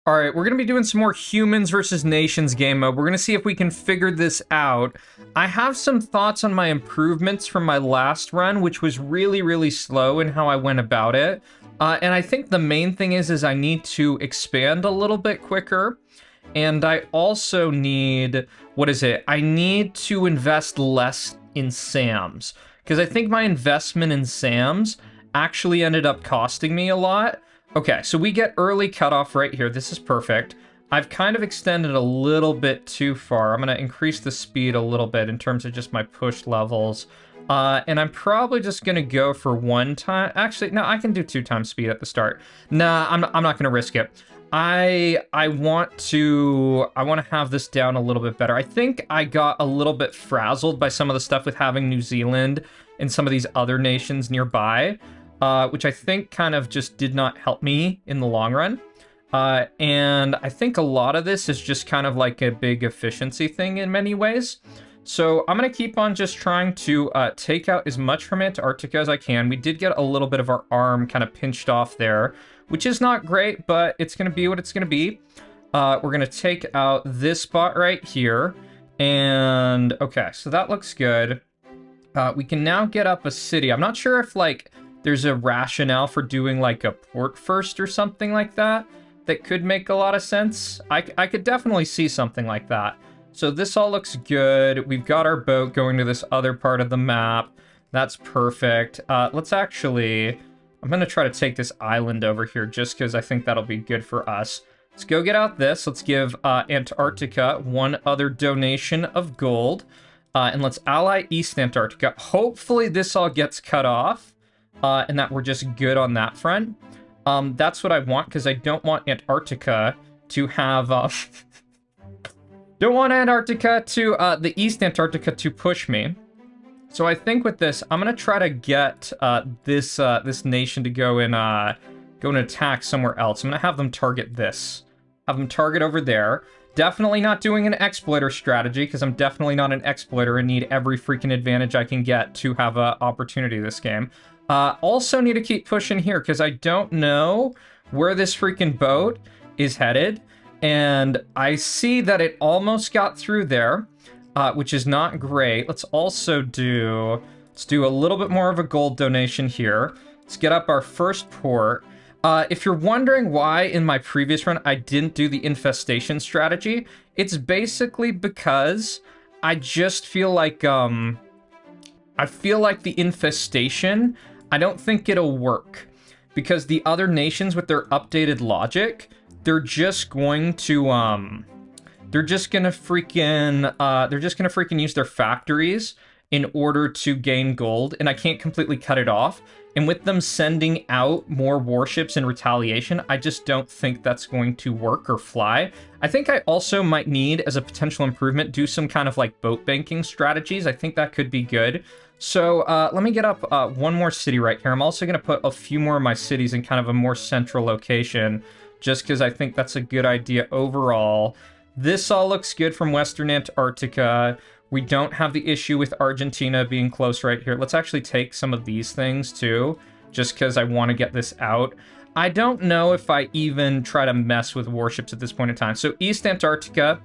All right, we're going to be doing some more humans versus nations game mode. We're going to see if we can figure this out. I have some thoughts on my improvements from my last run, which was really, really slow in how I went about it. And I think the main thing is I need to expand a little bit quicker. And I also need, what is it? I need to invest less in SAMs. Because I think my investment in SAMs actually ended up costing me a lot. Okay, so we get early cutoff right here. This is perfect. I've kind of extended a little bit too far. I'm going to increase the speed a little bit in terms of just my push levels. And I'm probably just going to go for 1 time. Actually, no, I can do 2 times speed at the start. Nah, I'm not going to risk it. I want to have this down a little bit better. I think I got a little bit frazzled by some of the stuff with having New Zealand and some of these other nations nearby. Which I think kind of just did not help me in the long run. And I think a lot of this is just kind of like a big efficiency thing in many ways. So I'm going to keep on just trying to take out as much from Antarctica as I can. We did get a little bit of our arm kind of pinched off there, which is not great, but it's going to be what it's going to be. We're going to take out this spot right here. And okay, so that looks good. We can now get up a city. I'm not sure if like there's a rationale for doing like a port first or something like that that could make a lot of sense. I could definitely see something like that. So this all looks good. We've got our boat going to this other part of the map. That's perfect. Let's actually, I'm going to try to take this island over here just because I think that'll be good for us. Let's go get out this. Let's give Antarctica 1 other donation of gold. And let's ally East Antarctica. Hopefully this all gets cut off. And that we're just good on that front. That's what I want, because I don't want Antarctica to have... don't want Antarctica to... the East Antarctica to push me. So I think with this, I'm going to try to get this nation to go and attack somewhere else. I'm going to have them target this. Have them target over there. Definitely not doing an exploiter strategy, because I'm definitely not an exploiter and need every freaking advantage I can get to have an opportunity this game. Also need to keep pushing here because I don't know where this freaking boat is headed. And I see that it almost got through there, which is not great. Let's do a little bit more of a gold donation here. Let's get up our first port. If you're wondering why in my previous run I didn't do the infestation strategy, it's basically because I just feel like, the infestation, I don't think it'll work because the other nations with their updated logic, they're just going to freaking use their factories in order to gain gold, and I can't completely cut it off. And with them sending out more warships in retaliation, I just don't think that's going to work or fly. I think I also might need, as a potential improvement, do some kind of like boat banking strategies. I think that could be good. So let me get up 1 more city right here. I'm also going to put a few more of my cities in kind of a more central location, just because I think that's a good idea overall. This all looks good from Western Antarctica. We don't have the issue with Argentina being close right here. Let's actually take some of these things too, just because I want to get this out. I don't know if I even try to mess with warships at this point in time. So East Antarctica,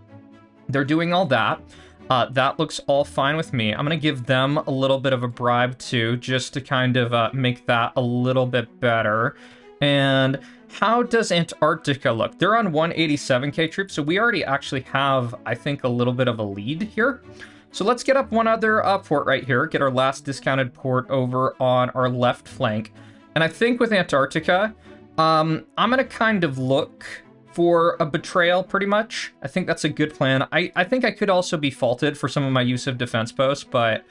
they're doing all that. That looks all fine with me. I'm going to give them a little bit of a bribe too, just to kind of make that a little bit better. And how does Antarctica look? They're on 187k troops, so we already actually have, I think, a little bit of a lead here. So let's get up 1 other port right here, get our last discounted port over on our left flank. And I think with Antarctica, I'm going to kind of look for a betrayal, pretty much. I think that's a good plan. I think I could also be faulted for some of my use of defense posts, but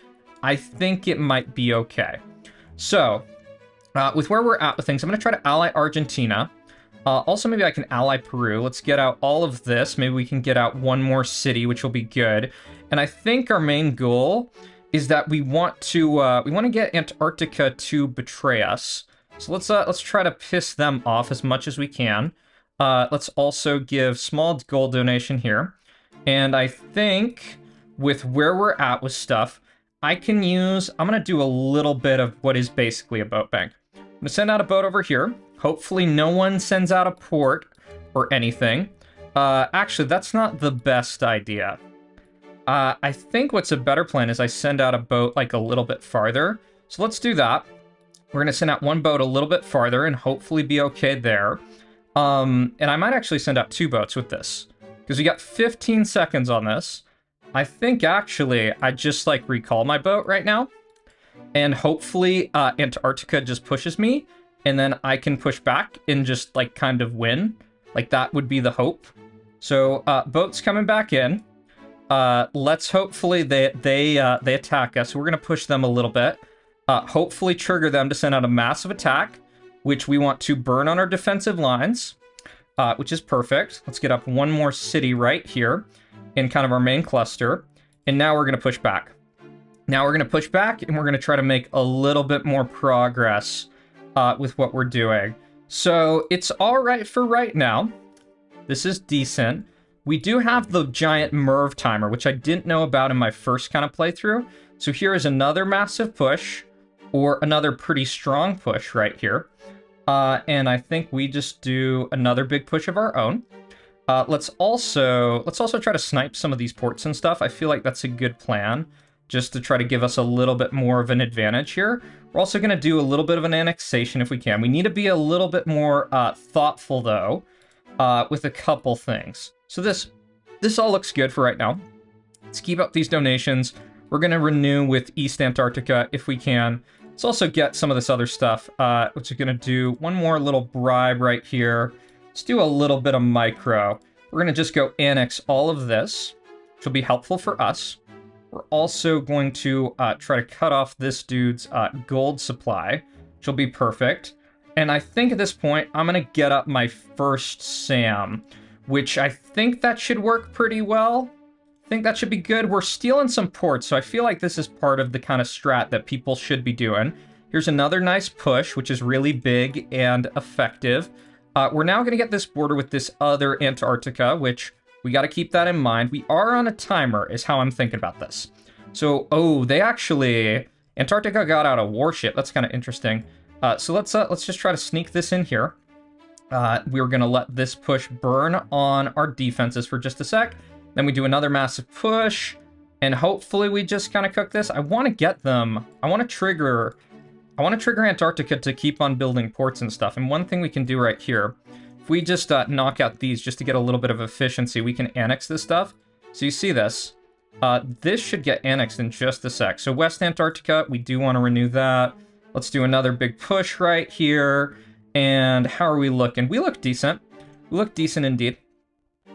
I think it might be okay. So, with where we're at with things, I'm going to try to ally Argentina. Also, maybe I can ally Peru. Let's get out all of this. Maybe we can get out 1 more city, which will be good. And I think our main goal is that we want to get Antarctica to betray us. So let's try to piss them off as much as we can. Let's also give small gold donation here. And I think with where we're at with stuff, I'm going to do a little bit of what is basically a boat bank. I'm going to send out a boat over here. Hopefully no one sends out a port or anything. Actually, that's not the best idea. I think what's a better plan is I send out a boat like a little bit farther. So let's do that. We're going to send out one boat a little bit farther and hopefully be okay there. And I might actually send out 2 boats with this, because we got 15 seconds on this. I think actually I just like recall my boat right now, and hopefully Antarctica just pushes me, and then I can push back and just like kind of win. Like that would be the hope. So boats coming back in. Let's hopefully they attack us. We're gonna push them a little bit. Hopefully trigger them to send out a massive attack, which we want to burn on our defensive lines, which is perfect. Let's get up one more city right here in kind of our main cluster. And now we're going to push back. Now we're going to push back, and we're going to try to make a little bit more progress with what we're doing. So it's all right for right now. This is decent. We do have the giant MERV timer, which I didn't know about in my first kind of playthrough. So here is another massive push, or another pretty strong push right here. And I think we just do another big push of our own. Let's also try to snipe some of these ports and stuff. I feel like that's a good plan, just to try to give us a little bit more of an advantage here. We're also going to do a little bit of an annexation if we can. We need to be a little bit more thoughtful, though, with a couple things. So this all looks good for right now. Let's keep up these donations. We're going to renew with East Antarctica if we can. Let's also get some of this other stuff, which is going to do one more little bribe right here. Let's do a little bit of micro. We're going to just go annex all of this, which will be helpful for us. We're also going to try to cut off this dude's gold supply, which will be perfect. And I think at this point, I'm going to get up my first SAM, which I think that should work pretty well. I think that should be good. We're stealing some ports, so I feel like this is part of the kind of strat that people should be doing. Here's another nice push, which is really big and effective. We're now going to get this border with this other Antarctica, which we got to keep that in mind. We are on a timer, is how I'm thinking about this. So, oh, they actually... Antarctica got out a warship. That's kind of interesting. So let's just try to sneak this in here. We're going to let this push burn on our defenses for just a sec. Then we do another massive push, and hopefully we just kind of cook this. I want to get them. I want to trigger Antarctica to keep on building ports and stuff. And one thing we can do right here, if we just knock out these just to get a little bit of efficiency, we can annex this stuff. So you see this. This should get annexed in just a sec. So West Antarctica, we do want to renew that. Let's do another big push right here. And how are we looking? We look decent. We look decent indeed.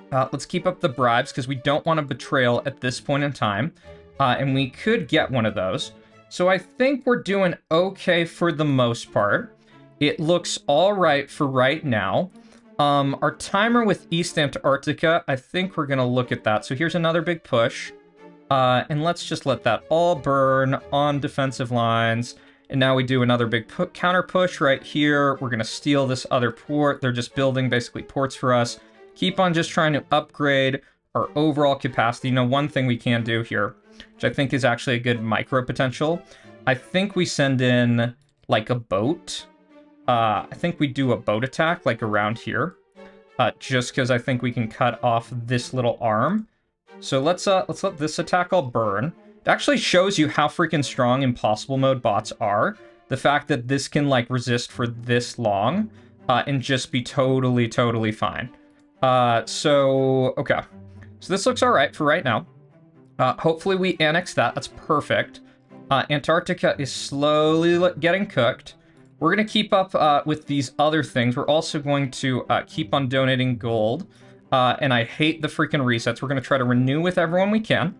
Let's keep up the bribes, because we don't want a betrayal at this point in time. And we could get one of those. So I think we're doing okay for the most part. It looks all right for right now. Our timer with East Antarctica, I think we're going to look at that. So here's another big push. And let's just let that all burn on defensive lines. And now we do another big counter push right here. We're going to steal this other port. They're just building basically ports for us. Keep on just trying to upgrade our overall capacity. You know, one thing we can do here, which I think is actually a good micro potential. I think we send in like a boat. I think we do a boat attack like around here. Just because I think we can cut off this little arm. So let's let this attack all burn. It actually shows you how freaking strong impossible mode bots are. The fact that this can like resist for this long and just be totally fine. Okay. So this looks all right for right now. Hopefully we annex that. That's perfect. Antarctica is slowly getting cooked. We're going to keep up with these other things. We're also going to keep on donating gold. And I hate the freaking resets. We're going to try to renew with everyone we can.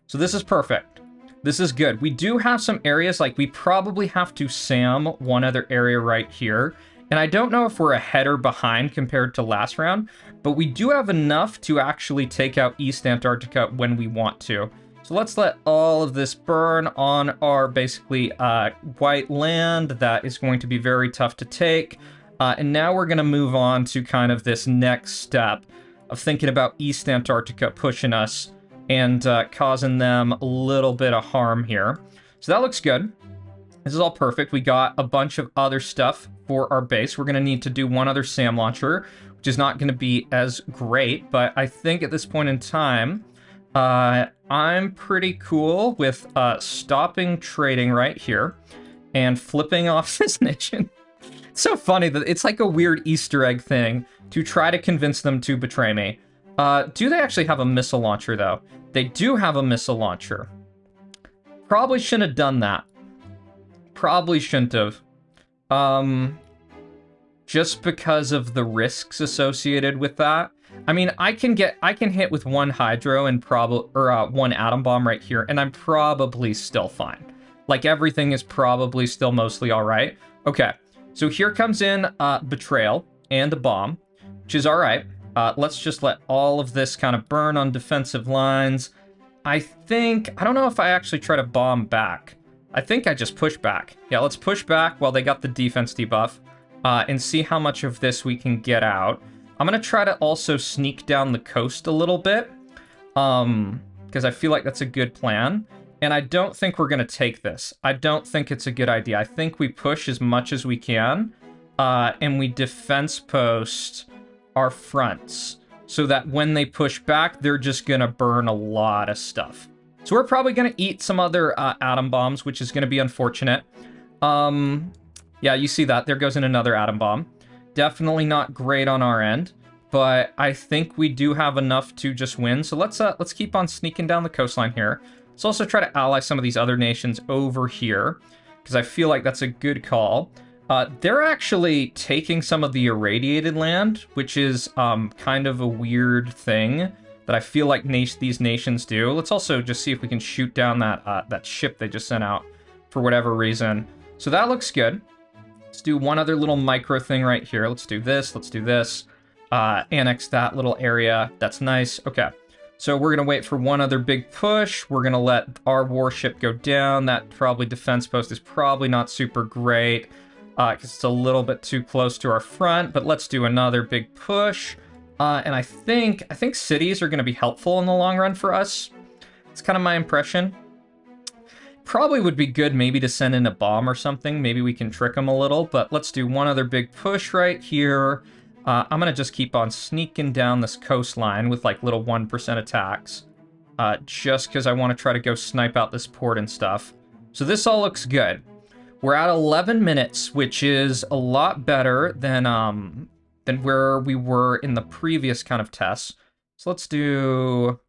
So this is perfect. This is good. We do have some areas, like we probably have to SAM one other area right here. And I don't know if we're ahead or behind compared to last round, but we do have enough to actually take out East Antarctica when we want to. So let's let all of this burn on our basically white land. That is going to be very tough to take. And now we're going to move on to kind of this next step of thinking about East Antarctica pushing us and causing them a little bit of harm here. So that looks good. This is all perfect. We got a bunch of other stuff for our base. We're going to need to do one other SAM launcher, which is not going to be as great. But I think at this point in time, I'm pretty cool with stopping trading right here and flipping off this nation. It's so funny that it's like a weird Easter egg thing to try to convince them to betray me. Do they actually have a missile launcher, though? They do have a missile launcher. Probably shouldn't have done that. Probably shouldn't have. Just because of the risks associated with that. I mean, I can hit with one hydro and one atom bomb right here, and I'm probably still fine. Like, everything is probably still mostly all right. Okay, so here comes in betrayal and a bomb, which is all right. Let's just let all of this kind of burn on defensive lines. I don't know if I actually try to bomb back. I think I just push back. Yeah, let's push back while they got the defense debuff and see how much of this we can get out. I'm going to try to also sneak down the coast a little bit because I feel like that's a good plan. And I don't think we're going to take this. I don't think it's a good idea. I think we push as much as we can and we defense post our fronts so that when they push back, they're just going to burn a lot of stuff. So we're probably going to eat some other atom bombs, which is going to be unfortunate. Yeah, you see that. There goes in another atom bomb. Definitely not great on our end, but I think we do have enough to just win. So let's keep on sneaking down the coastline here. Let's also try to ally some of these other nations over here, because I feel like that's a good call. They're actually taking some of the irradiated land, which is kind of a weird thing that I feel like these nations do. Let's also just see if we can shoot down that ship they just sent out for whatever reason. So that looks good. Let's do one other little micro thing right here. Let's do this. Let's do this. Annex that little area. That's nice. Okay. So we're going to wait for one other big push. We're going to let our warship go down. That probably defense post is probably not super great because it's a little bit too close to our front. But let's do another big push. And I think cities are going to be helpful in the long run for us. It's kind of my impression. Probably would be good maybe to send in a bomb or something. Maybe we can trick them a little, but let's do one other big push right here. I'm going to just keep on sneaking down this coastline with like little 1% attacks. Just because I want to try to go snipe out this port and stuff. So this all looks good. We're at 11 minutes, which is a lot better than where we were in the previous kind of tests. So let's do...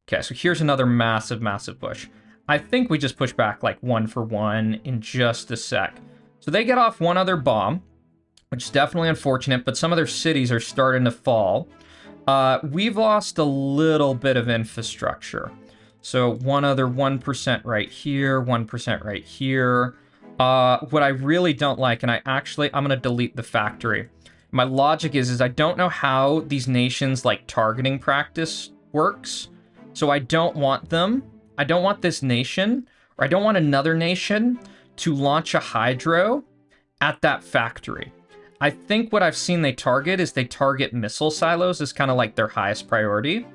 Okay, so here's another massive, massive push. I think we just push back like 1 for 1 in just a sec. So they get off one other bomb, which is definitely unfortunate, but some of their cities are starting to fall. We've lost a little bit of infrastructure. So one other 1% right here, 1% right here. What I really don't like, and I'm going to delete the factory. My logic is I don't know how these nations like targeting practice works. So I don't want them. I don't want this nation, or I don't want another nation to launch a hydro at that factory. I think what I've seen they target missile silos as kind of like their highest priority.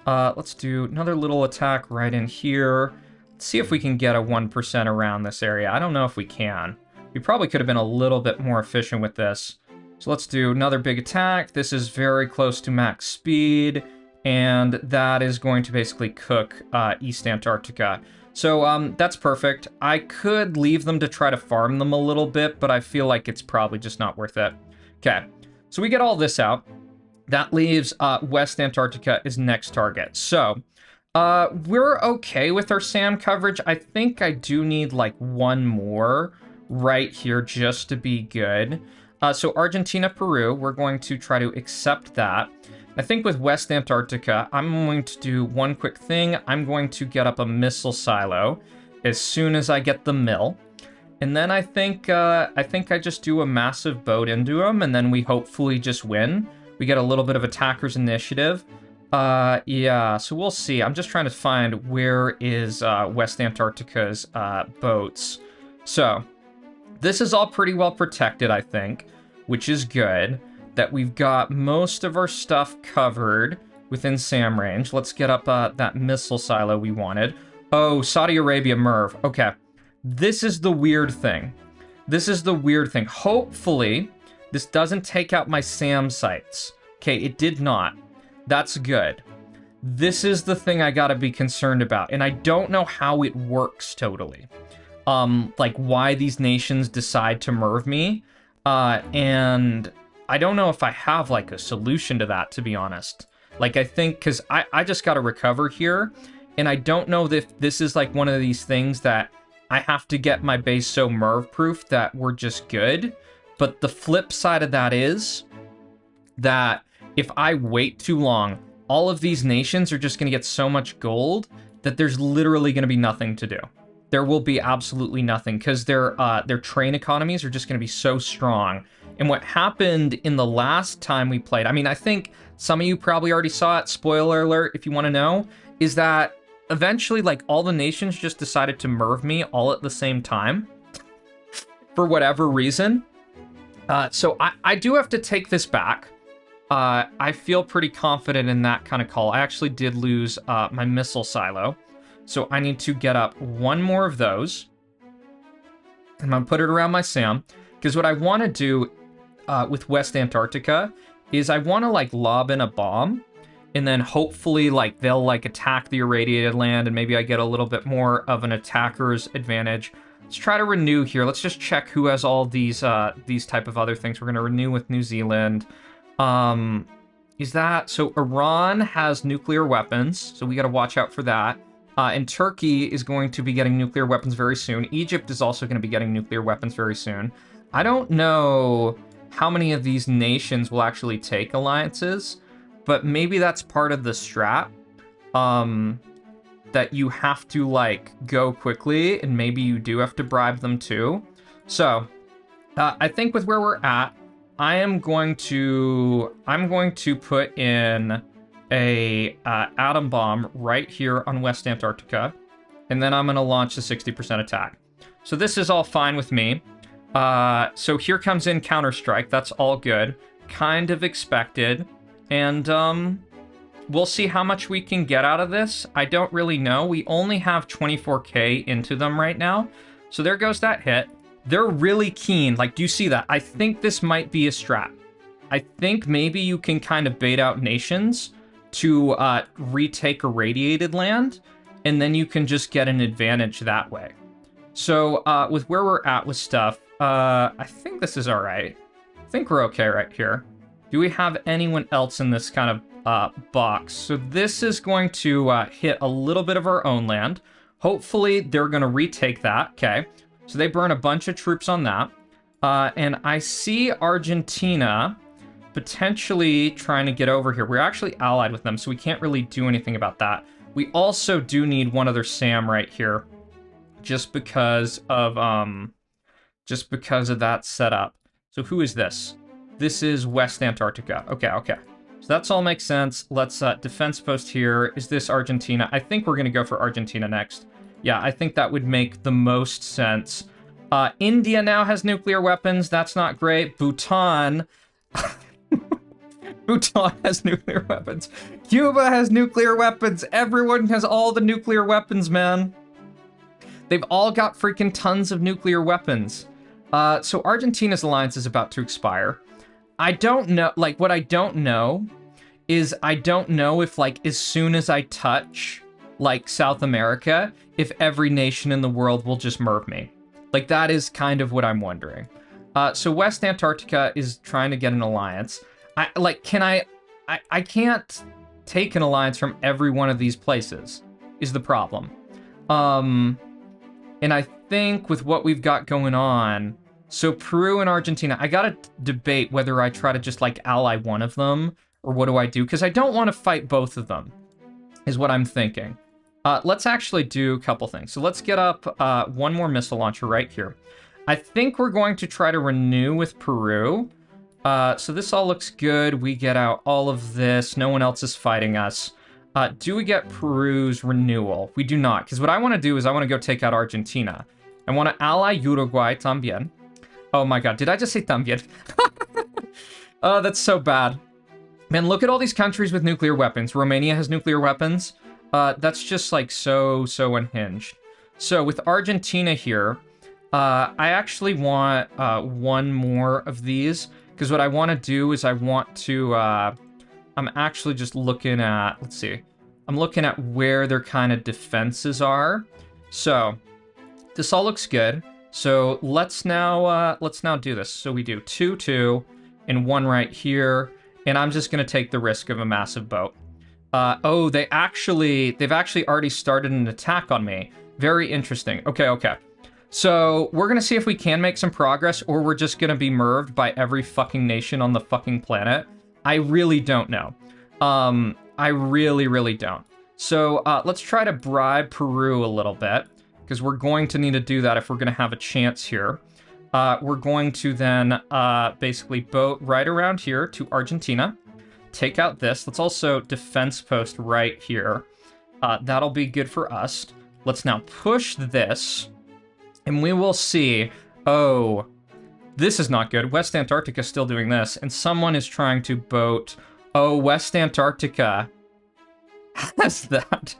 Let's do another little attack right in here. Let's see if we can get a 1% around this area. I don't know if we can. We probably could have been a little bit more efficient with this. So let's do another big attack. This is very close to max speed. And that is going to basically cook East Antarctica. So that's perfect. I could leave them to try to farm them a little bit, but I feel like it's probably just not worth it. Okay, so we get all this out. That leaves West Antarctica as next target. So we're okay with our SAM coverage. I think I do need like one more right here just to be good. So Argentina, Peru, we're going to try to accept that. I think with West Antarctica, I'm going to do one quick thing. I'm going to get up a missile silo as soon as I get the mill. And then I think I just do a massive boat into them, and then we hopefully just win. We get a little bit of attacker's initiative. Yeah, so we'll see. I'm just trying to find where is West Antarctica's boats. So this is all pretty well protected, I think, which is good. That we've got most of our stuff covered within SAM range. Let's get up that missile silo we wanted. Oh, Saudi Arabia Merv. Okay, this is the weird thing. Hopefully, this doesn't take out my SAM sites. Okay, it did not. That's good. This is the thing I gotta be concerned about, and I don't know how it works totally. Like why these nations decide to merv me, and I don't know if I have like a solution to that, to be honest. Like I think, because I just gotta recover here, and I don't know if this is like one of these things that I have to get my base so merv proof that we're just good. But the flip side of that is that if I wait too long, all of these nations are just going to get so much gold that there's literally going to be nothing to do. There will be absolutely nothing because their train economies are just going to be so strong. And what happened in the last time we played, I mean, I think some of you probably already saw it, spoiler alert if you want to know, is that eventually like all the nations just decided to merv me all at the same time for whatever reason. So I do have to take this back. I feel pretty confident in that kind of call. I actually did lose my missile silo. So I need to get up one more of those. I'm going to put it around my SAM. Because what I want to do with West Antarctica is I want to like lob in a bomb. And then hopefully like they'll like attack the irradiated land. And maybe I get a little bit more of an attacker's advantage. Let's try to renew here. Let's just check who has all these type of other things. We're going to renew with New Zealand. Is that... So Iran has nuclear weapons, so we got to watch out for that. And Turkey is going to be getting nuclear weapons very soon. Egypt is also going to be getting nuclear weapons very soon. I don't know how many of these nations will actually take alliances, but maybe that's part of the strat. That you have to, like, go quickly, and maybe you do have to bribe them too. So, I think with where we're at, I'm going to put in a atom bomb right here on West Antarctica, and then I'm going to launch a 60% attack. So this is all fine with me. So here comes in Counter-Strike. That's all good. Kind of expected. And we'll see how much we can get out of this. I don't really know. We only have 24k into them right now. So there goes that hit. They're really keen. Like, do you see that? I think this might be a strat. I think maybe you can kind of bait out nations to retake irradiated land, and then you can just get an advantage that way. So with where we're at with stuff, I think this is all right. I think we're okay right here. Do we have anyone else in this kind of box? So this is going to hit a little bit of our own land. Hopefully they're going to retake that. Okay. So they burn a bunch of troops on that. And I see Argentina potentially trying to get over here. We're actually allied with them, so we can't really do anything about that. We also do need one other SAM right here, just because of that setup. So who is this? This is West Antarctica. Okay, okay. So that's all makes sense. Let's defense post here. Is this Argentina? I think we're gonna go for Argentina next. Yeah, I think that would make the most sense. India now has nuclear weapons. That's not great. Bhutan. Bhutan has nuclear weapons. Cuba has nuclear weapons. Everyone has all the nuclear weapons, man. They've all got freaking tons of nuclear weapons. So Argentina's alliance is about to expire. I don't know, like, what I don't know is I don't know if, like, as soon as I touch, like, South America, if every nation in the world will just merv me. Like, that is kind of what I'm wondering. So West Antarctica is trying to get an alliance. I can't take an alliance from every one of these places, is the problem. And I think with what we've got going on, so Peru and Argentina, I gotta debate whether I try to just, like, ally one of them, or what do I do? Because I don't want to fight both of them, is what I'm thinking. Let's actually do a couple things. So let's get up one more missile launcher right here. I think we're going to try to renew with Peru. So this all looks good. We get out all of this. No one else is fighting us. Do we get Peru's renewal? We do not, because what I want to do is I want to go take out Argentina. I want to ally Uruguay también. Oh my god, did I just say también? Oh, that's so bad. Man, look at all these countries with nuclear weapons. Romania has nuclear weapons. That's just, like, so unhinged. So with Argentina here, I actually want one more of these, because what I want to do is I want to I'm actually just looking at, let's see. I'm looking at where their kind of defenses are. So this all looks good. So let's now do this. So we do 2-2 and 1 right here, and I'm just gonna take the risk of a massive boat. Oh, they've actually already started an attack on me. Very interesting. Okay. So we're gonna see if we can make some progress, or we're just gonna be merved by every fucking nation on the fucking planet. I really don't know. I really don't. So let's try to bribe Peru a little bit, because we're going to need to do that if we're gonna have a chance here. We're going to then basically boat right around here to Argentina. Take out this. Let's also defense post right here. That'll be good for us. Let's now push this, and we will see. Oh, this is not good. West Antarctica is still doing this, and someone is trying to boat. Oh, West Antarctica has that.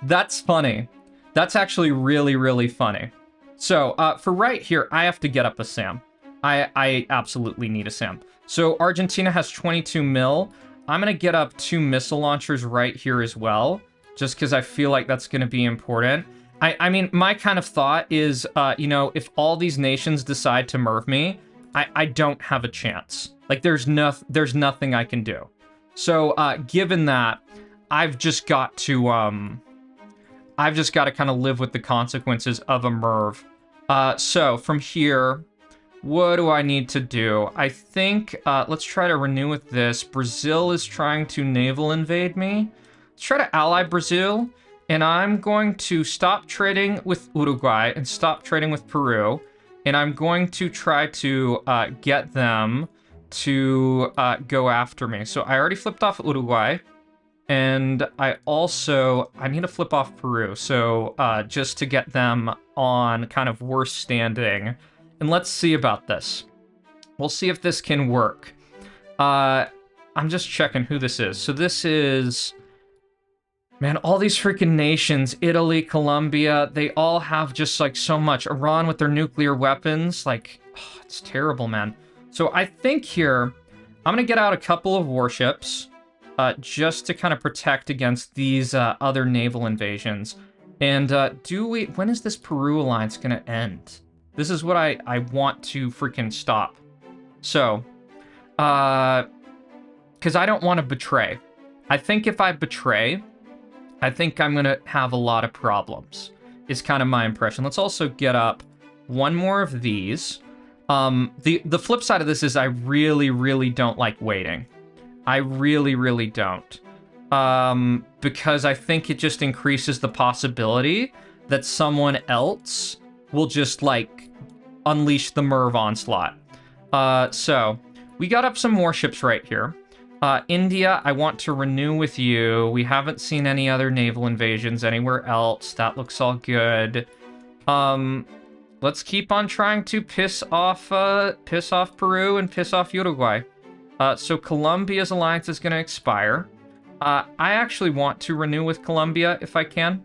That's funny. That's actually really funny. So for right here, I have to get up a SAM. I absolutely need a SAM. So Argentina has 22 mil. I'm going to get up 2 missile launchers right here as well, just because I feel like that's going to be important. I mean, my kind of thought is, you know, if all these nations decide to merv me, I don't have a chance. Like, there's nothing I can do. So given that, I've just got to kind of live with the consequences of a merv. So from here, what do I need to do? I think, let's try to renew with this. Brazil is trying to naval invade me. Let's try to ally Brazil, and I'm going to stop trading with Uruguay and stop trading with Peru, and I'm going to try to get them to go after me. So I already flipped off Uruguay, and I need to flip off Peru, so just to get them on kind of worse standing. And let's see about this. We'll see if this can work. I'm just checking who this is. So this is... Man, all these freaking nations, Italy, Colombia, they all have just like so much. Iran with their nuclear weapons, like, oh, it's terrible, man. So I think here, I'm gonna get out a couple of warships just to kind of protect against these other naval invasions. And when is this Peru alliance gonna end? This is what I want to freaking stop. So, because I don't want to betray. I think if I betray, I think I'm going to have a lot of problems, is kind of my impression. Let's also get up one more of these. The flip side of this is I really don't like waiting. I really don't. Because I think it just increases the possibility that someone else will just, like, unleash the Merv onslaught. So, we got up some warships right here. India, I want to renew with you. We haven't seen any other naval invasions anywhere else. That looks all good. Let's keep on trying to piss off Peru and piss off Uruguay. So Colombia's alliance is going to expire. I actually want to renew with Colombia if I can,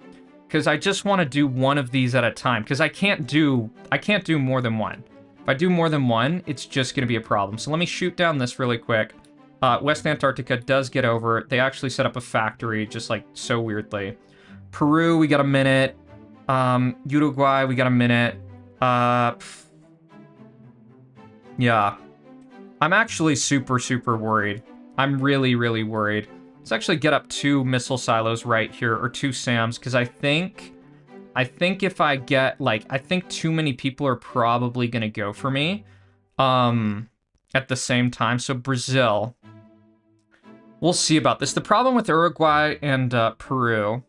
because I just want to do one of these at a time, because I can't do more than one. If I do more than one, it's just going to be a problem. So let me shoot down this really quick. West Antarctica does get over. They actually set up a factory, just like so weirdly. Peru, we got a minute. Uruguay, we got a minute. Yeah. I'm actually super worried. I'm really worried. Let's actually get up 2 missile silos right here, or 2 SAMs, because I think if I get, like, I think too many people are probably going to go for me at the same time. So Brazil, we'll see about this. The problem with Uruguay and Peru,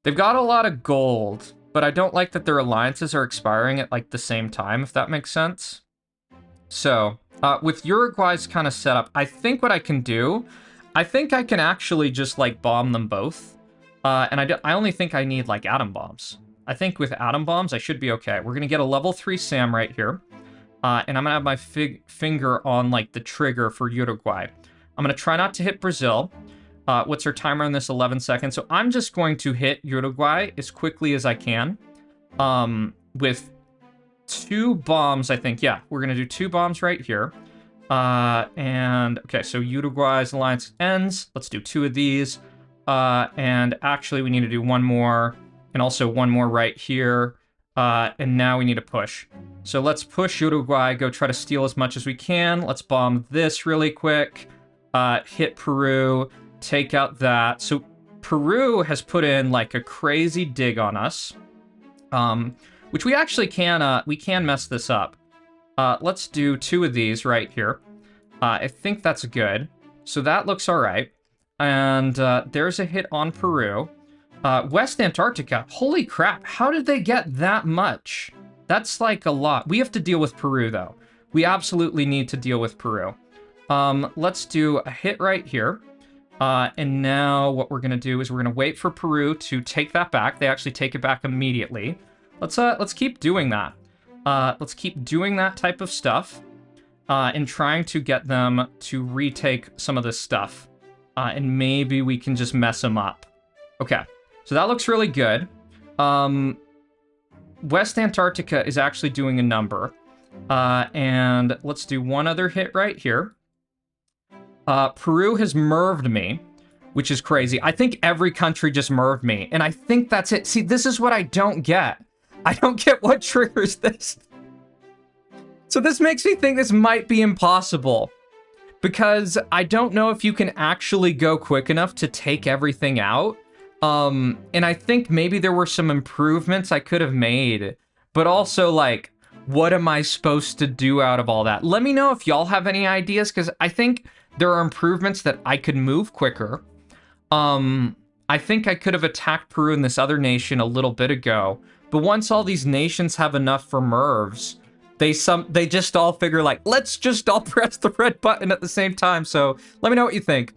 they've got a lot of gold, but I don't like that their alliances are expiring at, like, the same time, if that makes sense. So, with Uruguay's kind of setup, I think what I can do, I think I can actually just, like, bomb them both. And I only think I need, like, atom bombs. I think with atom bombs, I should be okay. We're going to get a level 3 SAM right here. And I'm going to have my finger on, like, the trigger for Uruguay. I'm going to try not to hit Brazil. What's our timer on this? 11 seconds. So I'm just going to hit Uruguay as quickly as I can. With 2 bombs, I think. Yeah, we're going to do 2 bombs right here. And okay, so Uruguay's alliance ends. Let's do 2 of these. And actually we need to do 1 more and also 1 more right here. And now we need to push. So let's push Uruguay, go try to steal as much as we can. Let's bomb this really quick. Hit Peru, take out that. So Peru has put in like a crazy dig on us. Which we actually can mess this up. Let's do 2 of these right here. I think that's good. So that looks all right. And there's a hit on Peru. West Antarctica, holy crap, how did they get that much? That's like a lot. We have to deal with Peru, though. We absolutely need to deal with Peru. Let's do a hit right here. And now what we're going to do is we're going to wait for Peru to take that back. They actually take it back immediately. Let's keep doing that. Let's keep doing that type of stuff. And trying to get them to retake some of this stuff. And maybe we can just mess them up. Okay. So that looks really good. West Antarctica is actually doing a number. And let's do 1 other hit right here. Peru has merved me, which is crazy. I think every country just merved me. And I think that's it. See, this is what I don't get. I don't get what triggers this. So this makes me think this might be impossible. Because I don't know if you can actually go quick enough to take everything out. And I think maybe there were some improvements I could have made, but also like, what am I supposed to do out of all that? Let me know if y'all have any ideas, because I think there are improvements that I could move quicker. I think I could have attacked Peru and this other nation a little bit ago, but once all these nations have enough for mervs, they just all figure like, let's just all press the red button at the same time. So let me know what you think.